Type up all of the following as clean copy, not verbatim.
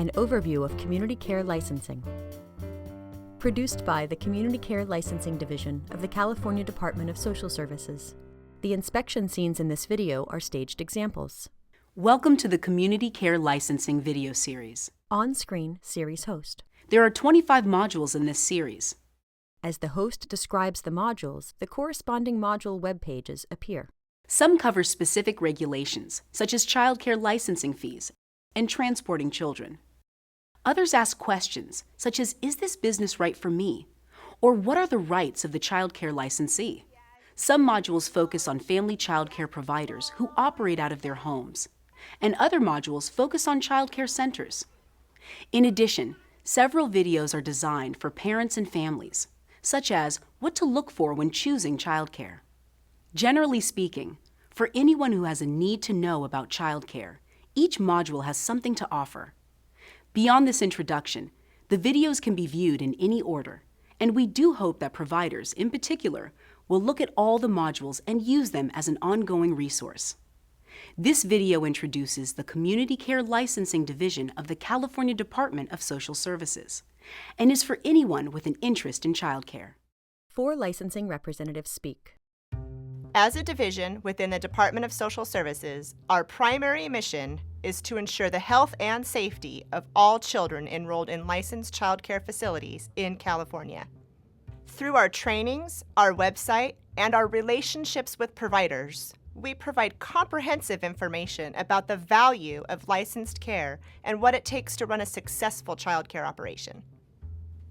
An overview of community care licensing. Produced by the Community Care Licensing Division of the California Department of Social Services. The inspection scenes in this video are staged examples. Welcome to the Community Care Licensing video series. On-screen series host. There are 25 modules in this series. As the host describes the modules, the corresponding module web pages appear. Some cover specific regulations, such as child care licensing fees and transporting children. Others ask questions, such as, is this business right for me? Or what are the rights of the child care licensee? Some modules focus on family child care providers who operate out of their homes, and other modules focus on child care centers. In addition, several videos are designed for parents and families, such as what to look for when choosing child care. Generally speaking, for anyone who has a need to know about child care, each module has something to offer. Beyond this introduction, the videos can be viewed in any order, and we do hope that providers, in particular, will look at all the modules and use them as an ongoing resource. This video introduces the Community Care Licensing Division of the California Department of Social Services and is for anyone with an interest in child care. 4 licensing representatives speak. As a division within the Department of Social Services, our primary mission is to ensure the health and safety of all children enrolled in licensed child care facilities in California. Through our trainings, our website, and our relationships with providers, we provide comprehensive information about the value of licensed care and what it takes to run a successful child care operation.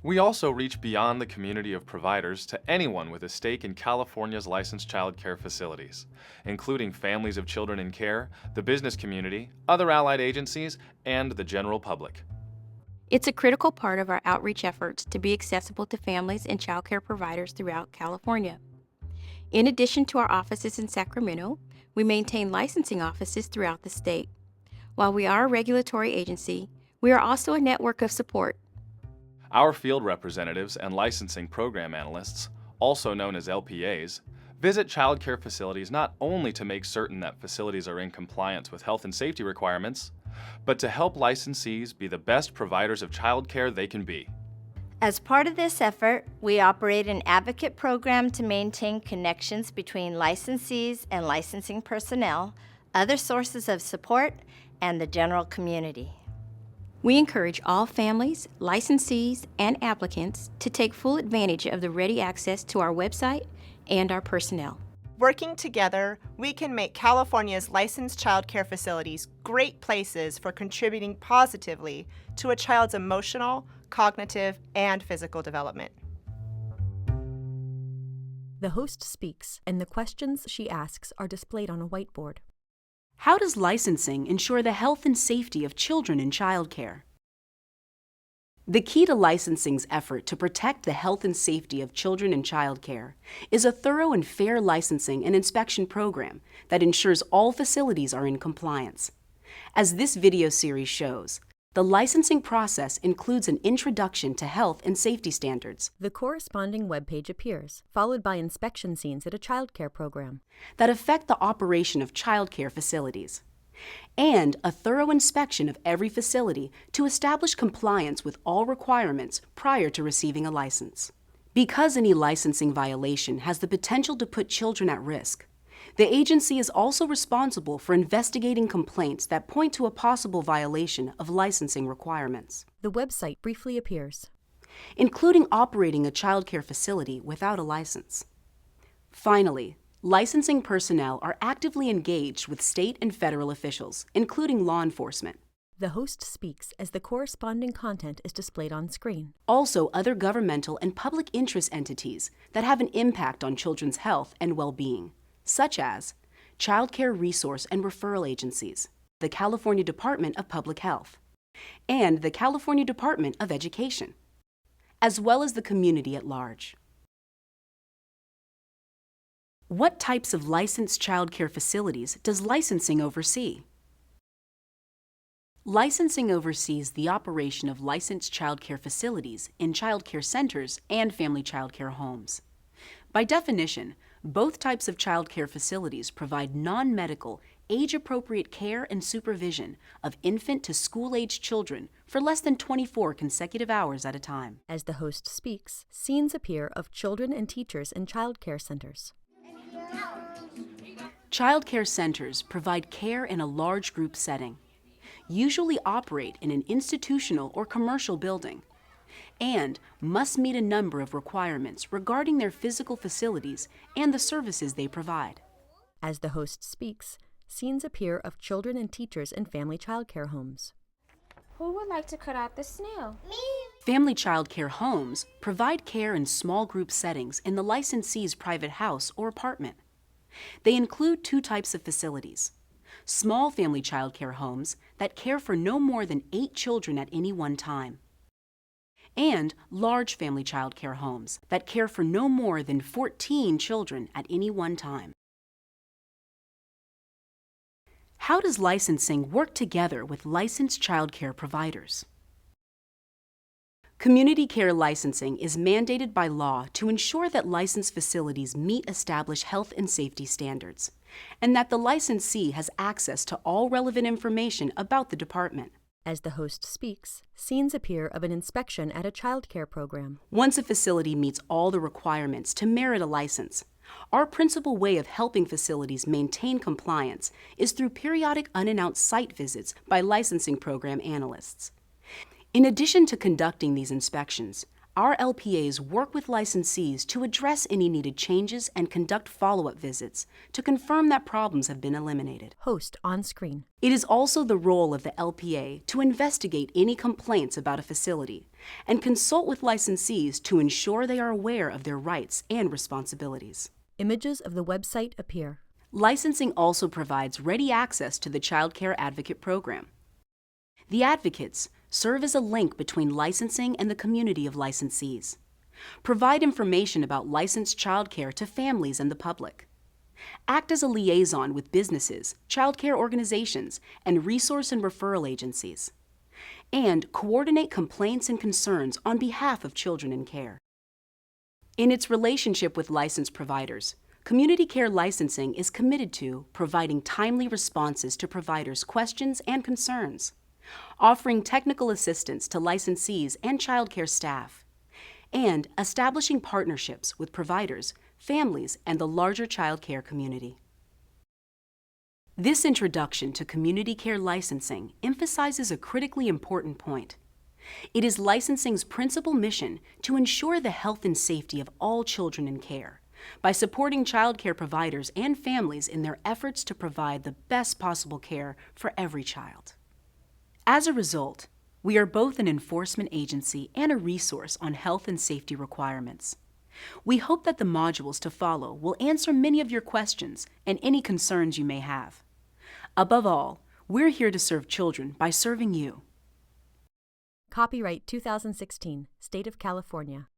We also reach beyond the community of providers to anyone with a stake in California's licensed child care facilities, including families of children in care, the business community, other allied agencies, and the general public. It's a critical part of our outreach efforts to be accessible to families and child care providers throughout California. In addition to our offices in Sacramento, we maintain licensing offices throughout the state. While we are a regulatory agency, we are also a network of support. Our field representatives and licensing program analysts, also known as LPAs, visit child care facilities not only to make certain that facilities are in compliance with health and safety requirements, but to help licensees be the best providers of child care they can be. As part of this effort, we operate an advocate program to maintain connections between licensees and licensing personnel, other sources of support, and the general community. We encourage all families, licensees, and applicants to take full advantage of the ready access to our website and our personnel. Working together, we can make California's licensed child care facilities great places for contributing positively to a child's emotional, cognitive, and physical development. The host speaks, and the questions she asks are displayed on a whiteboard. How does licensing ensure the health and safety of children in child care? The key to licensing's effort to protect the health and safety of children in child care is a thorough and fair licensing and inspection program that ensures all facilities are in compliance. As this video series shows, the licensing process includes an introduction to health and safety standards. The corresponding webpage appears, followed by inspection scenes at a child care program that affect the operation of child care facilities, and a thorough inspection of every facility to establish compliance with all requirements prior to receiving a license. Because any licensing violation has the potential to put children at risk, the agency is also responsible for investigating complaints that point to a possible violation of licensing requirements. The website briefly appears, including operating a child care facility without a license. Finally, licensing personnel are actively engaged with state and federal officials, including law enforcement. The host speaks as the corresponding content is displayed on screen. Also, other governmental and public interest entities that have an impact on children's health and well-being, such as child care resource and referral agencies, the California Department of Public Health, and the California Department of Education, as well as the community at large. What types of licensed child care facilities does licensing oversee? Licensing oversees the operation of licensed child care facilities in child care centers and family child care homes. By definition, Both types of child care facilities provide non-medical, age-appropriate care and supervision of infant to school-age children for less than 24 consecutive hours at a time. As the host speaks, scenes appear of children and teachers in child care centers. Child care centers provide care in a large group setting, usually operate in an institutional or commercial building, and must meet a number of requirements regarding their physical facilities and the services they provide. As the host speaks, scenes appear of children and teachers in family child care homes. Who would like to cut out the snail? Family child care homes provide care in small group settings in the licensee's private house or apartment. They include two types of facilities: small family child care homes that care for no more than 8 children at any one time, and large family child care homes that care for no more than 14 children at any one time. How does licensing work together with licensed child care providers? Community care licensing is mandated by law to ensure that licensed facilities meet established health and safety standards, and that the licensee has access to all relevant information about the department. As the host speaks, scenes appear of an inspection at a child care program. Once a facility meets all the requirements to merit a license, our principal way of helping facilities maintain compliance is through periodic unannounced site visits by licensing program analysts. In addition to conducting these inspections, our LPAs work with licensees to address any needed changes and conduct follow-up visits to confirm that problems have been eliminated. Host on screen. It is also the role of the LPA to investigate any complaints about a facility and consult with licensees to ensure they are aware of their rights and responsibilities. Images of the website appear. Licensing also provides ready access to the Child Care Advocate Program. The advocates serve as a link between licensing and the community of licensees, provide information about licensed child care to families and the public, act as a liaison with businesses, child care organizations, and resource and referral agencies, and coordinate complaints and concerns on behalf of children in care. In its relationship with licensed providers, Community Care Licensing is committed to providing timely responses to providers' questions and concerns, offering technical assistance to licensees and child care staff, and establishing partnerships with providers, families, and the larger child care community. This introduction to community care licensing emphasizes a critically important point. It is licensing's principal mission to ensure the health and safety of all children in care by supporting child care providers and families in their efforts to provide the best possible care for every child. As a result, we are both an enforcement agency and a resource on health and safety requirements. We hope that the modules to follow will answer many of your questions and any concerns you may have. Above all, we're here to serve children by serving you. Copyright 2016, State of California.